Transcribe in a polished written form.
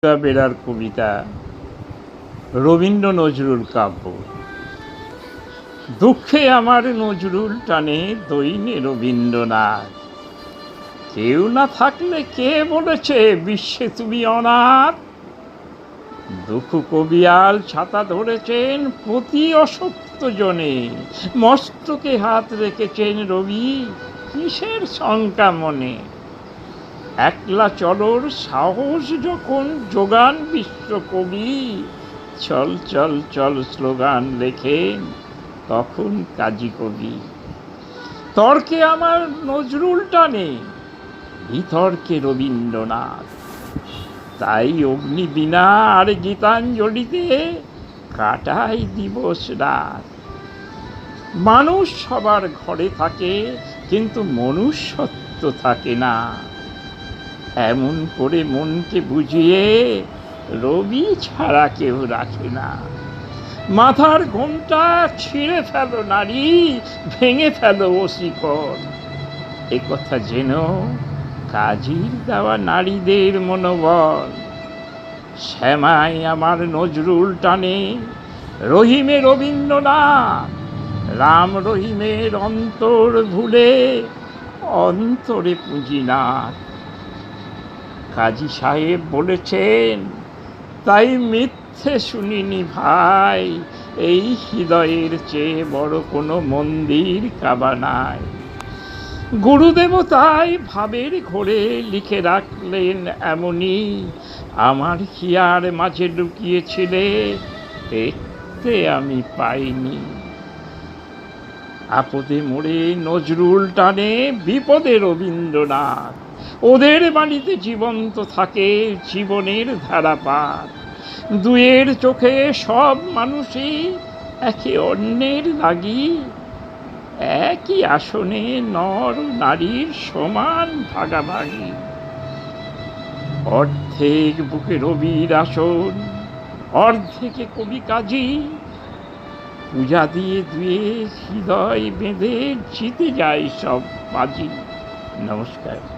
বেরার কবিতা রবীন্দ্র নজরুল কাব্য। দুঃখে আমার নজরুল টানে দৈনে রবীন্দ্রনাথ। কেউ না থাকলে কে বলেছে বিশ্বে তুমি অনাথ। দুঃখ কবিয়াল ছাতা ধরেছেন প্রতি অসক্ত জনে, মস্তকে হাত রেখেছেন রবি কিসের শঙ্কা মনে। একলা চলর সাহস যখন যোগান বিশ্বকবি, চল চল চল স্লোগান লেখেন তখন কাজী কবি। তর্কে আমার নজরুল টানে, বিতর্কে রবীন্দ্রনাথ। তাই অগ্নিবীণা আর গীতাঞ্জলিতে কাটাই দিবস রাত। মানুষ সবার ঘরে থাকে কিন্তু মনুষ্যত্ব থাকে না। এমন করে মনকে বুঝিয়ে রবি ছাড়া কেউ রাখে না। মাথার ঘোমটা ছিঁড়ে ফেলো নারী, ভেঙে ফেলো ও শিকল। একথা যেন কাজীর দেওয়া নারীদের মনোবল। শ্যামায় আমার নজরুল টানে, রহিমে রবীন্দ্রনাথ। রাম রহিমের অন্তর ভুলে অন্তরে পুঁজিনাথ। কাজী সাহেব বলেছেন তাই মিথ্যে শুনিনি ভাই, এই হৃদয়ের চেয়ে বড় কোনো মন্দির কাবা নাই। গুরুদেবতাই ভাবের ঘোরে লিখে রাখলেন এমনই, আমার হিয়ার মাঝে লুকিয়েছিলে দেখতে আমি পাইনি। আপদে মোড়ে নজরুল টানে, বিপদে রবীন্দ্রনাথ। ওদের বাণীতে জীবন্ত থাকে জীবনের ধারাপাত। দুয়ের চোখে সব মানুষই একে অন্যের লাগি, একই আসনে নর নারীর সমান ভাগাভাগি। অর্ধেক বুকে রবির আসন, অর্ধেকে কবি কাজী। পূজা দিয়ে দুয়ে হৃদয় বেঁধে জিতে যায় সব বাজি। নমস্কার।